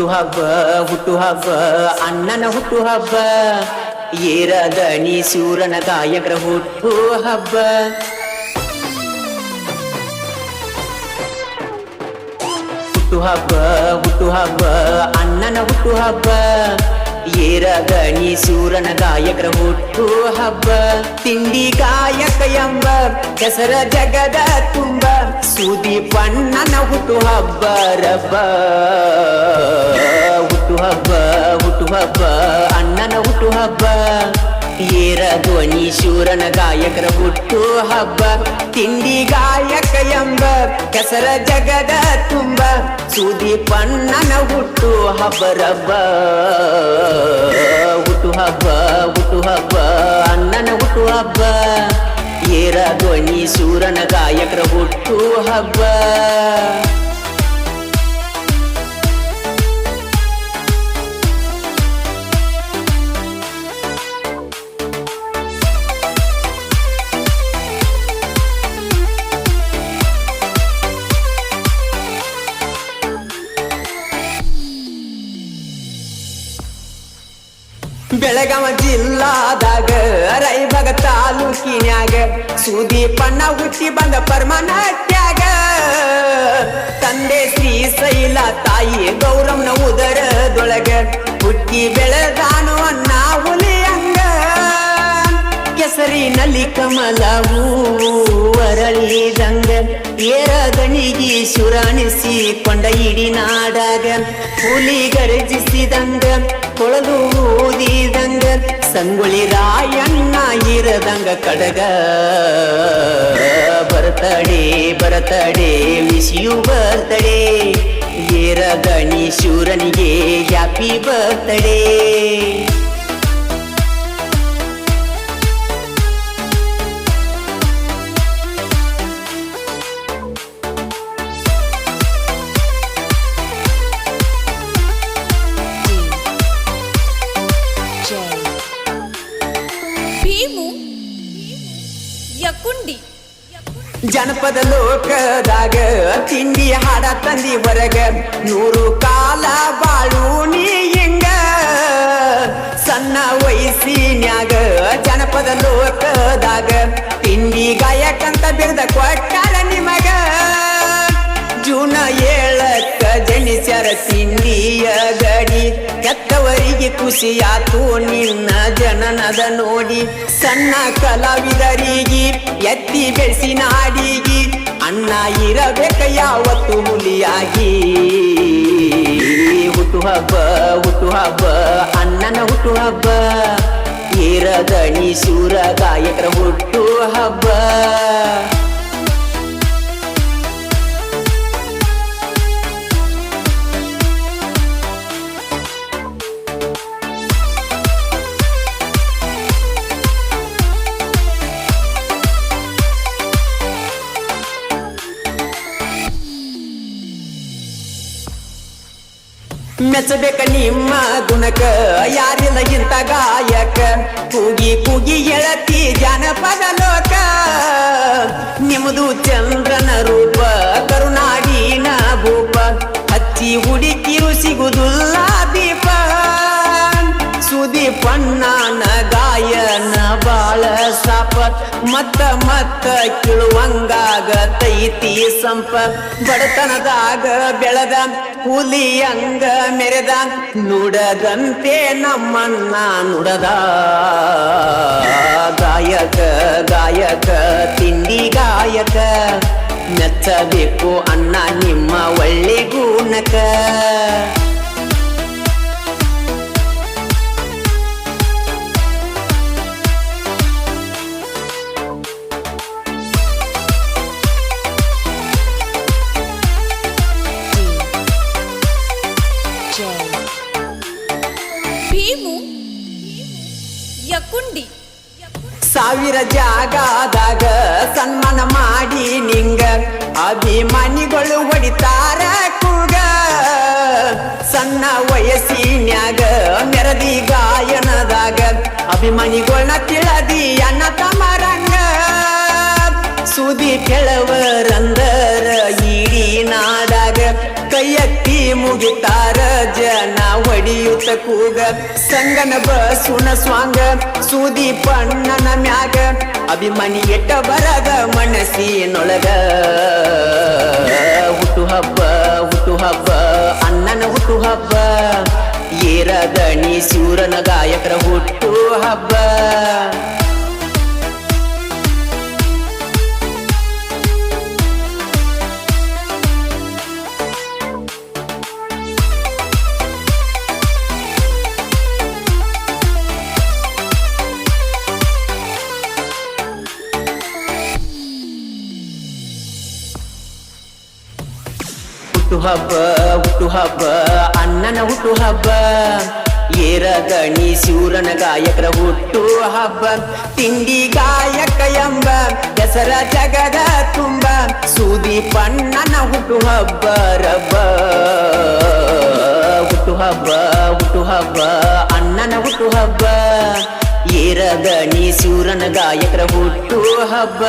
ಹುಟ್ಟು ಹಬ್ಬ ಅಣ್ಣನ ಹುಟ್ಟು ಹಬ್ಬ ಏರದ ನೀ ಸೂರನ ಗಾಯಕರ ಹುಟ್ಟು ಹಬ್ಬ ಹುಟ್ಟು ಹಬ್ಬ ಅಣ್ಣನ ಹುಟ್ಟು ಹಬ್ಬ ಏರದ ನೀ ಸೂರನ ಗಾಯಕರ ಹುಟ್ಟು ಹಬ್ಬ ತಿಂಡಿ ಗಾಯಕ ಎಂಬ ಹೆಸರ ಜಗದ ತುಂಬ ಸುದೀಪಣ್ಣನ ಹುಟ್ಟು ಹಬ್ಬ ರಬ್ಬ ಹುಟ್ಟು ಹಬ್ಬ ಅಣ್ಣನ ಹುಟ್ಟು ಹಬ್ಬ ಏರದ ನೀ ಸೂರನ ಗಾಯಕರ ಹುಟ್ಟು ಹಬ್ಬ ತಿಂಡಿ ಗಾಯಕ ಎಂಬ ಹೆಸರ ಜಗದ ತುಂಬ ಸುದೀಪಣ್ಣನ ಹುಟ್ಟು ಹಬ್ಬ ರಬ್ಬ ಹುಟ್ಟು ಹಬ್ಬ ಅಣ್ಣನ ಹುಟ್ಟು ಹಬ್ಬ ಏರದ ನೀ ಸೂರನ ಗಾಯಕರ ಹುಟ್ಟು ಹಬ್ಬ ಬೆಳಗಾವ ಜಿಲ್ಲಾದಾಗ ರಾಯಬಾಗ ತಾಲೂಕಿನ್ಯಾಗ ಸುದೀಪಣ್ಣ ಹುಟ್ಟಿ ಬಂದ ಪರಮನಾಟ್ಯಾಗ ತಂದೆ ಶ್ರೀಶೈಲ ತಾಯಿ ಗೌರಮ್ಮನ ಉದರದೊಳಗ ಹುಟ್ಟಿ ಬೆಳೆದಾನು ಅಣ್ಣ ಹುಲಿಯಂಗ ಕೆಸರಿನಲ್ಲಿ ಕಮಲ ಅರಳಿದಂಗ ಏರದಣಿಗಿ ಶುರಾಣಿಸಿಕೊಂಡ ಇಡಿ ನಾಡಾಗ ಹುಲಿ ಗರ್ಜಿಸಿದಂಗ ಕೊಳಲು ಊದಿದಂಗ ಸಂಗೊಳ್ಳಿ ರಾಯಣ್ಣ ಇರದಂಗ ಕಡಗ ಬರ್ತಡೆ ವಿಶಿಯು ಬರ್ತಡೆ ಏರದಣಿ ಶೂರನಿಗೆ ಹ್ಯಾಪಿ ಬರ್ತಡೆ ಜನಪದ ಲೋಕದಾಗ ತಿಂಡಿ ಹಾಡ ತಂದಿ ಹೊರಗ 100 ಕಾಲ ಬಾಳು ನೀ ಹೆಂಗ ಸಣ್ಣ ವಯಸ್ಸಿನ್ಯಾಗ ಜನಪದ ಲೋಕದಾಗ ತಿಂಡಿ ಗಾಯಕಂತ ಬಿರ್ದ ಕೊಟ್ಟಾರ ನಿಮಗ ಜೂನ 7ಕ್ಕ ಜನಿಸ್ಯಾರ ತಿಂಡಿಯ ಗಡಿ ಕೆತ್ತವರಿಗೆ ಖುಷಿಯಾತು ನಿನ್ನ ಜನನದ ನೋಡಿ ಸಣ್ಣ ಕಲಾವಿದರಿಗೆ ಎತ್ತಿ ಬೆಳೆಸಿ ನಾಡಿಗಿ ಅಣ್ಣ ಇರಬೇಕ ಯಾವತ್ತು ಹುಲಿಯಾಗಿ ಹುಟ್ಟು ಹಬ್ಬ ಅಣ್ಣನ ಹುಟ್ಟು ಹಬ್ಬ ಏರದ ನೀ ಶೂರ ಗಾಯಕರ ಹುಟ್ಟು ಹಬ್ಬ ಮೆಚ್ಚಬೇಕ ನಿಮ್ಮ ಗುಣಕ ಯಾರಿಲ್ಲ ಇಂತ ಗಾಯಕ ಕೂಗಿ ಎಳತಿ ಜನಪದ ಲೋಕ ನಿಮ್ಮದು ಚಂದ್ರನ ರೂಪ ಕರುನಾಡಿನ ಭೂಪ ಹಚ್ಚಿ ಹುಡುಕಿರು ಸಿಗುವುದಿಲ್ಲ ದೀಪ ಸುದೀಪಣ್ಣನ ಗಾಯನ ಬಾಳ ಸಾಪ ಮತ್ತ ಕಿಳುವಂಗಾಗತೈತಿ ಸಂಪ ಬಡತನದಾಗ ಬೆಳೆದ ಹುಲಿಯಂಗ ಮೆರೆದ ನುಡದಂತೆ ನಮ್ಮನ್ನ ನುಡದ ಗಾಯಕ ತಿಂಡಿ ಗಾಯಕ ಮೆಚ್ಚಬೇಕು ಅಣ್ಣ ನಿಮ್ಮ ಒಳ್ಳೆ ಗುಣಕ ಸಾವಿರ ಜಾಗದಾಗ ಸನ್ಮಾನ ಮಾಡಿ ನಿಂಗ ಅಭಿಮಾನಿಗಳು ಹೊಡಿತಾರ ಕೂಗ ಸಣ್ಣ ವಯಸ್ಸಿನ್ಯಾಗ ಮೆರದಿ ಗಾಯನದಾಗ ಅಭಿಮಾನಿಗಳನ್ನ ತಿಳದಿ ಅನ್ನ ತಮರಂಗ ಸುದಿ ಕೆಳವರಂದರ ಇಡೀ ನಾಡಾಗ ಕೈಯತ್ತಿ ಮುಗಿತಾರ ಬಡಿಯುತ್ತ ಕೂಗ ಸಂಗನ ಬಸುನ ಸ್ವಾಂಗ ಸುದೀಪಣ್ಣನ ಮ್ಯಾಗ ಅಭಿಮಾನಿ ಎಟ್ಟ ಬರದ ಮನಸ್ಸಿನೊಳಗ ಹುಟ್ಟು ಹಬ್ಬ ಅಣ್ಣನ ಹುಟ್ಟು ಹಬ್ಬ ಏರದಣಿ ಸೂರನ ಗಾಯಕರ ಹುಟ್ಟು ಹಬ್ಬ ಹುಟ್ಟು ಹಬ್ಬ ಅಣ್ಣನ ಹುಟ್ಟು ಹಬ್ಬ ಏರದಣಿ ಸೂರನ ಗಾಯಕರ ಹುಟ್ಟು ಹಬ್ಬ ತಿಂಡಿ ಗಾಯಕ ಎಂಬ ಹೆಸರ ಜಗದ ತುಂಬ ಸುದೀಪಣ್ಣನ ಹುಟ್ಟು ಹಬ್ಬ ರಬ್ಬ ಹುಟ್ಟು ಹಬ್ಬ ಅಣ್ಣನ ಹುಟ್ಟು ಹಬ್ಬ ಏರದಣಿ ಸೂರನ ಗಾಯಕರ ಹುಟ್ಟು ಹಬ್ಬ